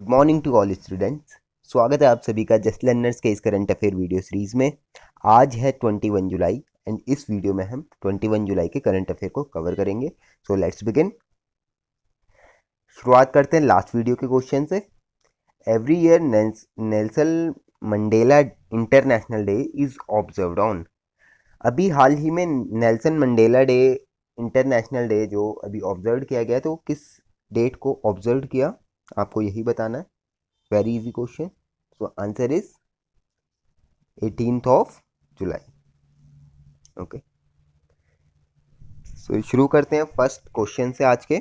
Morning to all students. स्वागत है आप सभी का जस्ट लर्नर्स के इस करंट अफेयर वीडियो सीरीज में। आज है 21 जुलाई एंड इस वीडियो में हम 21 जुलाई के करंट अफेयर को कवर करेंगे। So let's begin. शुरुआत करते हैं लास्ट वीडियो के क्वेश्चन से। Every year Nelson Mandela international day is observed on. अभी हाल ही में Nelson Mandela day international day जो अभी ऑब्जर्व किया गया, तो किस डेट को ऑब्जर्व किया आपको यही बताना है। Very easy question. So answer is 18th of July. Okay, so शुरू करते हैं फर्स्ट क्वेश्चन से आज के।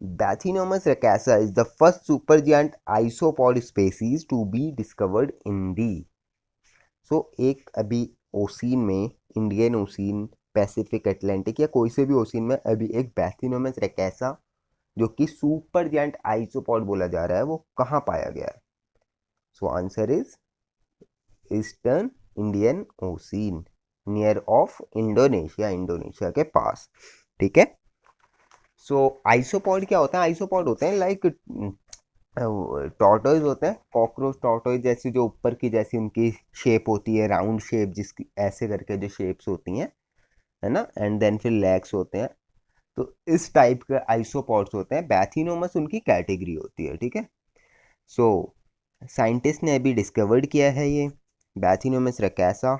Bathynomus racassa is the first supergiant isopod species to be discovered in the। सो एक अभी ओसीन में, इंडियन ओसीन, पैसिफिक, अटलांटिक या कोई से भी ओसीन में अभी एक बैथिनोमस रैकेसा जो कि सुपर जायंट आइसोपॉड बोला जा रहा है, वो कहाँ पाया गया है। So answer is eastern Indian ossein near of Indonesia, Indonesia के पास। ठीक है। सो आइसोपॉड क्या होता है? आइसोपॉड होते हैं लाइक टॉर्टोइज होते हैं, कॉकरोच टॉर्टोइज जैसी, जो ऊपर की जैसी उनकी शेप होती है, राउंड शेप, जिसकी ऐसे करके जो शेप्स होती हैं, है ना, एंड देन फिर लेग्स होते हैं। तो इस टाइप के आइसोपॉड्स होते हैं। बैथिनोमस उनकी कैटेगरी होती है। ठीक है। सो साइंटिस्ट ने अभी डिस्कवर्ड किया है ये बैथिनोमस रैकेसा।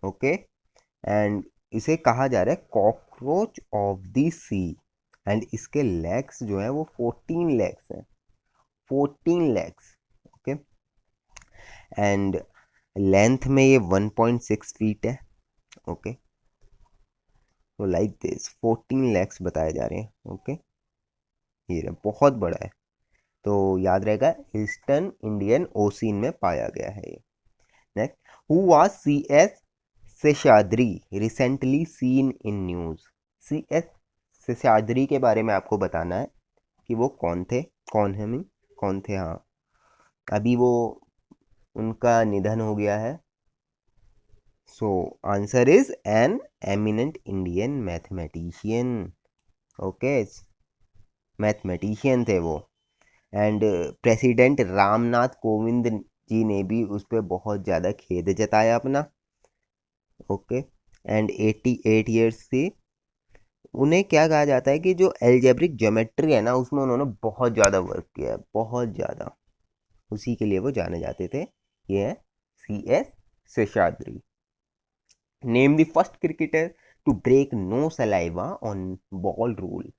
ओके, एंड इसे कहा जा रहा है cockroach of the sea. And इसके लेग्स जो है वो 14 लेग्स हैं, 14 लेग्स। ओके, एंड लेंथ में ये 1.6 फीट है। ओके, तो लाइक दिस 14 लेग्स बताए जा रहे हैं। ओके, ये बहुत बड़ा है, तो याद रहेगा ईस्टर्न इंडियन ओसीन में पाया गया है ये। Next, who was CS Seshadri recently seen in news. CS Seshadri के बारे में आपको बताना है कि वो कौन थे, कौन है, मीन कौन थे। हाँ, अभी वो उनका निधन हो गया है। So answer is an eminent Indian mathematician. Okay, mathematician थे वो। एंड प्रेसिडेंट रामनाथ कोविंद जी ने भी उस पर बहुत ज़्यादा खेद जताया अपना। ओके, एंड 88 ईयर्स से उन्हें क्या कहा जाता है कि जो एल्जेब्रिक ज्योमेट्री है ना, उसमें उन्होंने बहुत ज़्यादा वर्क किया है, बहुत ज़्यादा। उसी के लिए वो जाने जाते थे। ये है CS Seshadri. Name the first cricketer to break no saliva on ball rule.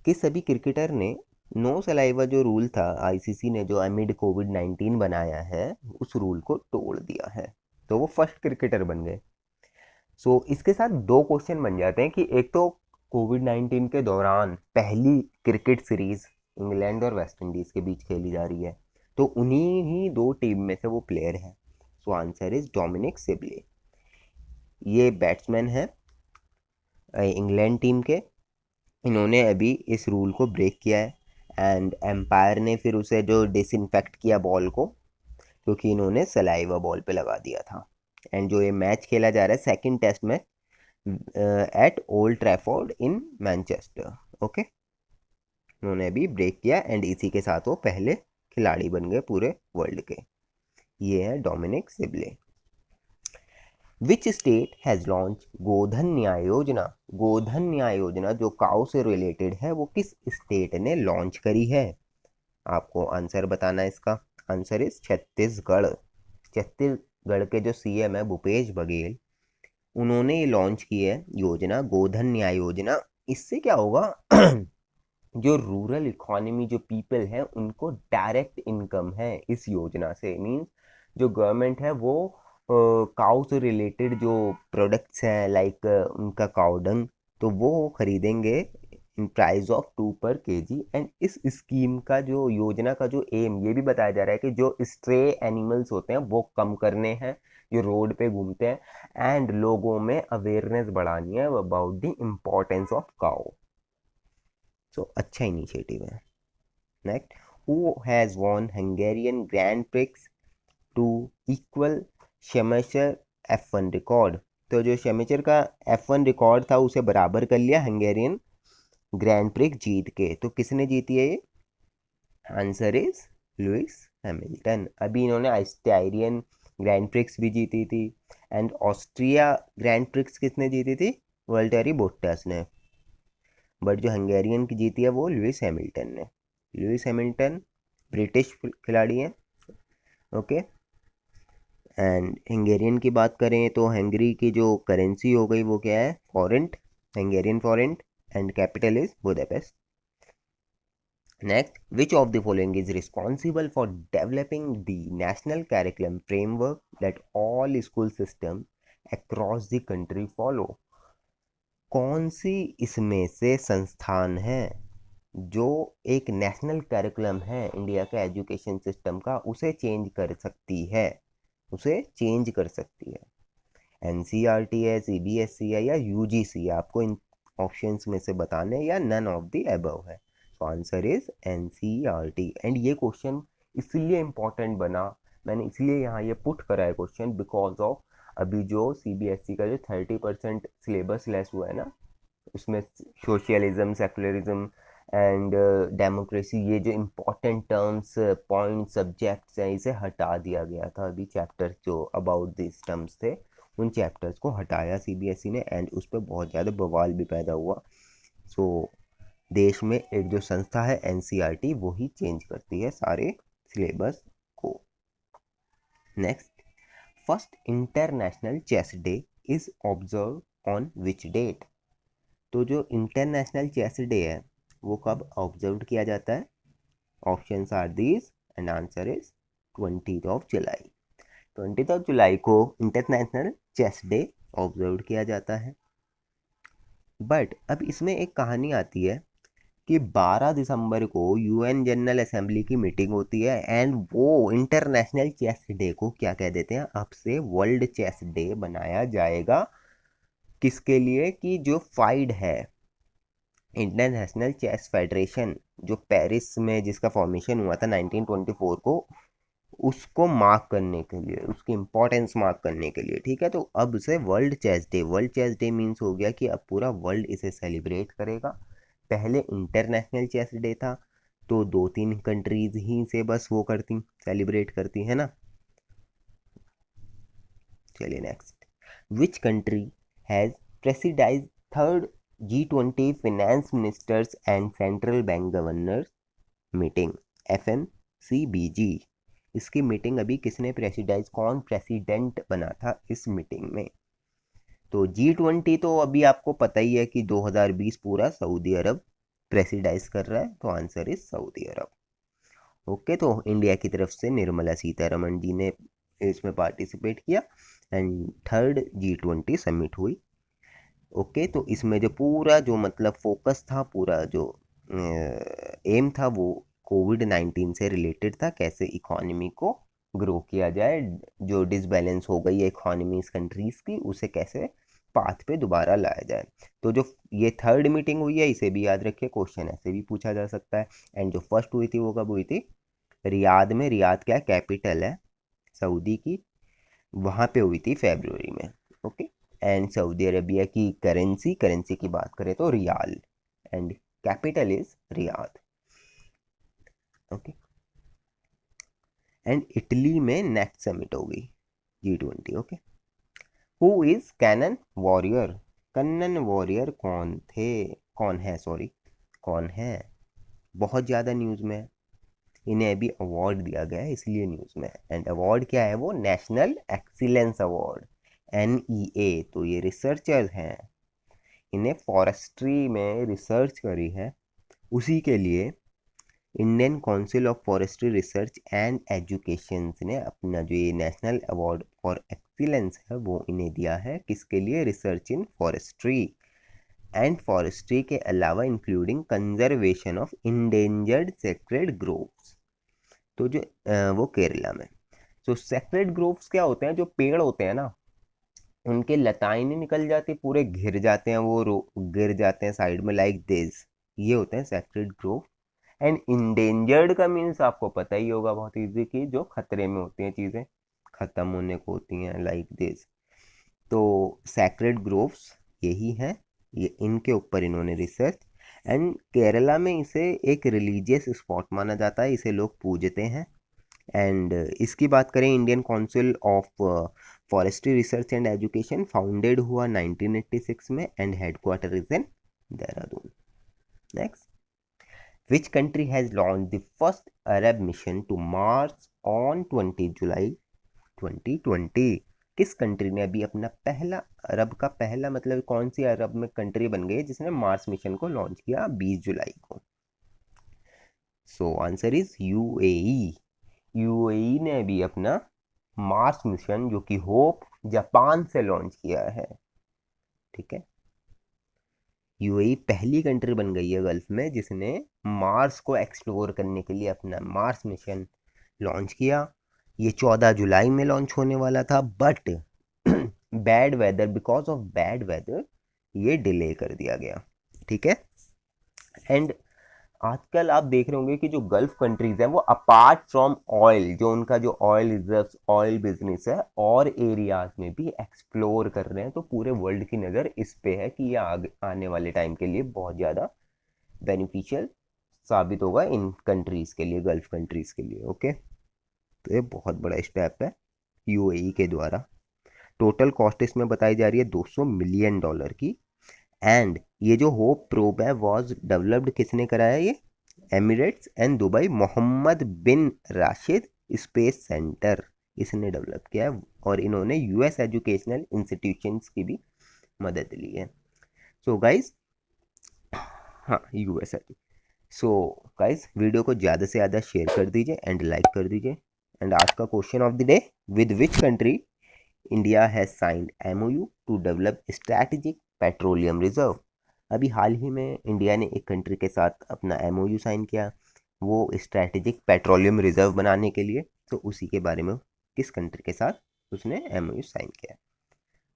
किस सभी क्रिकेटर ने नो सलाइवा जो रूल था ICC ने जो अमिड कोविड-19 बनाया है, उस रूल को तोड़ दिया है, तो वो फर्स्ट क्रिकेटर बन गए। सो इसके साथ दो क्वेश्चन बन जाते हैं कि एक तो कोविड-19 के दौरान पहली क्रिकेट सीरीज इंग्लैंड और वेस्ट इंडीज के बीच खेली जा रही है, तो उन्हीं ही दो टीम में से वो प्लेयर है। So answer is Dominic Sibley. ये बैट्समैन है इंग्लैंड टीम के। इन्होंने अभी इस रूल को ब्रेक किया है, एंड एम्पायर ने फिर उसे जो डिसइंफेक्ट किया बॉल को, क्योंकि इन्होंने सलाइवा बॉल पे लगा दिया था। एंड जो ये मैच खेला जा रहा है सेकंड टेस्ट में at Old Trafford in Manchester. Okay, उन्होंने अभी ब्रेक किया एंड इसी के साथ वो पहले खिलाड़ी बन गए पूरे वर्ल्ड के। ये है Dominic Sibley. Which state has launch Godhan Nyay Yojana. गोधन न्याय योजना जो काऊ से रिलेटेड है, वो किस स्टेट ने लॉन्च करी है? आपको आंसर बताना है इसका। Answer is Chhattisgarh. छत्तीसगढ़ के जो CM है भूपेश बघेल, उन्होंने ये लॉन्च की है योजना, गोधन न्याय योजना। इससे क्या होगा जो रूरल इकोनॉमी, जो पीपल है, उनको डायरेक्ट इनकम है इस योजना से। मीन्स जो गवर्नमेंट है वो काउ से रिलेटेड जो प्रोडक्ट्स हैं लाइक उनका काउडंग, तो वो खरीदेंगे इन प्राइस ऑफ 2 पर KG। एंड इस स्कीम का जो योजना का जो एम ये भी बताया जा रहा है कि जो स्ट्रे एनिमल्स होते हैं वो कम करने हैं जो रोड पे घूमते हैं, एंड लोगों में अवेयरनेस बढ़ानी है about the importance of cow. So अच्छा इनिशिएटिव है। Next, who has won Hungarian Grand Prix to equal Schumacher F1 record. तो जो शेमेचर का F1 रिकॉर्ड था उसे बराबर कर लिया हंगेरियन ग्रैंड प्रिक्स जीत के। तो किसने जीती है ये? Answer is Lewis Hamilton. अभी इन्होंने आइस्टायरियन ग्रैंड प्रिक्स भी जीती थी, एंड ऑस्ट्रिया ग्रैंड प्रिक्स किसने जीती थी? वल्टेरी बोट्टास ने। बट जो हंगेरियन की जीती है वो लुइस हैमिल्टन ने। लुइस हैमिल्टन ब्रिटिश खिलाड़ी हैं। ओके। एंड हंगेरियन की बात करें तो हंगरी की जो करेंसी हो गई वो क्या है? Forint, Hungarian forint, and capital is Budapest. Next, which of the following is responsible for developing the national curriculum framework that all school systems across the country follow? कौन सी इसमें से संस्थान है जो एक नेशनल करिकुलम है इंडिया का education system का, उसे चेंज कर सकती है? उसे चेंज कर सकती है। एनसीईआरटी है, सीबीएसई है, या यूजीसी है? आपको इन ऑप्शंस में से बताने, या नन ऑफ द अबव है। तो आंसर इज एनसीईआरटी। एंड ये क्वेश्चन इसलिए इम्पोर्टेंट बना, मैंने इसलिए यहाँ ये पुट करा है क्वेश्चन, बिकॉज ऑफ अभी जो सीबीएसई का जो 30% सिलेबस लेस हुआ है ना, उसमें सोशलिज्म, सेकुलरिज्म एंड डेमोक्रेसी, ये जो इम्पोर्टेंट टर्म्स, पॉइंट, सब्जेक्ट्स हैं, इसे हटा दिया गया था। अभी चैप्टर जो अबाउट दिस टर्म्स थे, उन चैप्टर्स को हटाया सीबीएसई ने, एंड उस पर बहुत ज़्यादा बवाल भी पैदा हुआ। सो देश में एक जो संस्था है एनसीईआरटी, वो ही चेंज करती है सारे सिलेबस को। Next, first international chess day is observe on which date? तो जो इंटरनेशनल चेस डे है वो कब ऑब्जर्व किया जाता है? Options are these, and answer is 20 July. 20 जुलाई को इंटरनेशनल चेस डे ऑब्जर्व किया जाता है। बट अब इसमें एक कहानी आती है कि 12 दिसंबर को यूएन जनरल असेंबली की मीटिंग होती है, एंड वो इंटरनेशनल चेस डे को क्या कह देते हैं? अब से वर्ल्ड चेस डे बनाया जाएगा। किसके लिए? कि जो फाइड है इंटरनेशनल चेस फेडरेशन, जो पेरिस में जिसका फॉर्मेशन हुआ था 1924 को, उसको मार्क करने के लिए, उसकी इंपॉर्टेंस मार्क करने के लिए। ठीक है, तो अब से world chess day, world chess day means हो गया कि अब पूरा वर्ल्ड इसे सेलिब्रेट करेगा। पहले इंटरनेशनल चेस डे था, तो 2-3 कंट्रीज ही से बस वो करती, सेलिब्रेट करती है ना। चलिए next, which country has presided third G20 finance ministers and central bank governors meeting, FMCBG? इसकी मीटिंग अभी किसने प्रेसिडाइज, कौन प्रेसिडेंट बना था इस मीटिंग में? तो G20 तो अभी आपको पता ही है कि 2020 पूरा सऊदी अरब प्रेसिडाइज कर रहा है, तो answer is Saudi Arab. Okay, तो इंडिया की तरफ से निर्मला सीतारमण जी ने इसमें पार्टिसिपेट किया, एंड थर्ड G20 समिट हुई। ओके, तो इसमें जो पूरा जो मतलब फोकस था, पूरा जो एम था, वो कोविड-19 से रिलेटेड था, कैसे इकोनॉमी को ग्रो किया जाए, जो डिसबैलेंस हो गई है इकोनॉमी इस कंट्रीज की, उसे कैसे पाथ पे दोबारा लाया जाए। तो जो ये थर्ड मीटिंग हुई है, इसे भी याद रखिए, क्वेश्चन ऐसे भी पूछा जा सकता है। एंड जो फर्स्ट हुई थी वो कब हुई थी? रियाद में। रियाद क्या कैपिटल है सऊदी की, वहाँ पे हुई थी फरवरी में। ओके, एंड सऊदी अरेबिया की करेंसी, करेंसी की बात करें तो riyal, and capital is Riyadh. Okay, and Italy में नेक्स्ट समिट होगी G20। Okay, who is Kannan Warrior? Kannan Warrior कौन थे, कौन है, सॉरी, कौन है? बहुत ज़्यादा न्यूज़ में है, इन्हें अभी अवार्ड दिया गया है इसलिए न्यूज़ में है। एंड अवार्ड क्या है? वो नेशनल एक्सीलेंस अवार्ड, NEA। तो ये रिसर्चर्स हैं, इन्हें फॉरेस्ट्री में रिसर्च करी है, उसी के लिए Indian Council of Forestry Research and education ने अपना जो ये नेशनल अवार्ड फॉर एक्सीलेंस है वो इन्हें दिया है। किसके लिए? Research in forestry, and forestry के अलावा including conservation of endangered sacred groves. तो जो वो केरला में। तो सेक्रेड ग्रोव्स क्या होते हैं? जो पेड़ होते हैं ना, उनके लताएं नहीं निकल जाती, पूरे घिर जाते हैं, वो गिर जाते हैं साइड में, लाइक दिस, ये होते हैं सेक्रेड ग्रोव। एंड इंडेंजर्ड का मीन्स आपको पता ही होगा, बहुत इजी, की जो खतरे में होती हैं, चीज़ें ख़त्म होने को होती हैं, लाइक दिस। तो सेक्रेड ग्रोव्स यही हैं, ये इनके ऊपर इन्होंने रिसर्च एंड केरला में इसे एक रिलीजियस स्पॉट माना जाता है, इसे लोग पूजते हैं। एंड इसकी बात करें, Indian Council of Forestry Research and Education founded हुआ 1986 में and headquarter is in Dehradun. Next, which country has launch the first Arab mission to Mars on 20 July 2020? किस कंट्री ने अभी अपना पहला अरब का पहला, मतलब कौन सी अरब में कंट्री बन गई जिसने मार्स मिशन को लॉन्च किया 20 जुलाई को? सो आंसर इज यूएई। यूएई ने अभी अपना मार्स मिशन, जो कि होप, जापान से लॉन्च किया है। ठीक है, यूएई पहली कंट्री बन गई है गल्फ में जिसने मार्स को एक्सप्लोर करने के लिए अपना मार्स मिशन लॉन्च किया। ये 14 जुलाई में लॉन्च होने वाला था, but bad weather, because of bad weather ये डिले कर दिया गया। ठीक है, एंड आजकल आप देख रहे होंगे कि जो गल्फ कंट्रीज हैं वो अपार्ट फ्रॉम ऑयल, जो उनका जो ऑयल रिजर्व्स, ऑयल बिजनेस है, और एरियाज में भी एक्सप्लोर कर रहे हैं। तो पूरे वर्ल्ड की नज़र इस पे है कि ये आगे आने वाले टाइम के लिए बहुत ज़्यादा बेनिफिशियल साबित होगा इन कंट्रीज़ के लिए, गल्फ कंट्रीज़ के लिए। ओके, तो ये बहुत बड़ा स्टेप है यूएई के द्वारा। टोटल कॉस्ट इसमें बताई जा रही है $200 मिलियन की। एंड ये जो होप प्रोब है वॉज डेवलप्ड किसने कराया? ये Emirates and Dubai Mohammed bin Rashid space centre, इसने डेवलप किया है, और इन्होंने यूएस एजुकेशनल इंस्टीट्यूशंस की भी मदद ली है। सो गाइज, हाँ यूएस है। सो गाइज, वीडियो को ज़्यादा से ज़्यादा शेयर कर दीजिए एंड लाइक कर दीजिए। एंड आज का question of the day, with which country India has signed MoU to develop strategic petroleum reserve? अभी हाल ही में इंडिया ने एक कंट्री के साथ अपना एमओयू साइन किया, वो स्ट्रैटेजिक पेट्रोलियम रिजर्व बनाने के लिए। तो उसी के बारे में किस कंट्री के साथ उसने एमओयू साइन किया?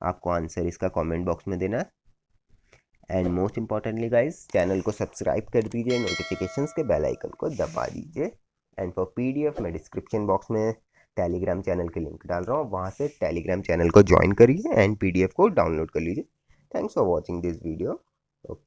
आपको आंसर इसका कमेंट बॉक्स में देना है। And most importantly guys, channel को सब्सक्राइब कर दीजिए, नोटिफिकेशंस के बेल आइकन को दबा दीजिए। एंड फॉर पीडीएफ मैं डिस्क्रिप्शन बॉक्स में टेलीग्राम चैनल के लिंक डाल रहा हूँ, वहाँ से टेलीग्राम चैनल को ज्वाइन करिए एंड पीडीएफ को डाउनलोड कर लीजिए। Thanks for watching this video.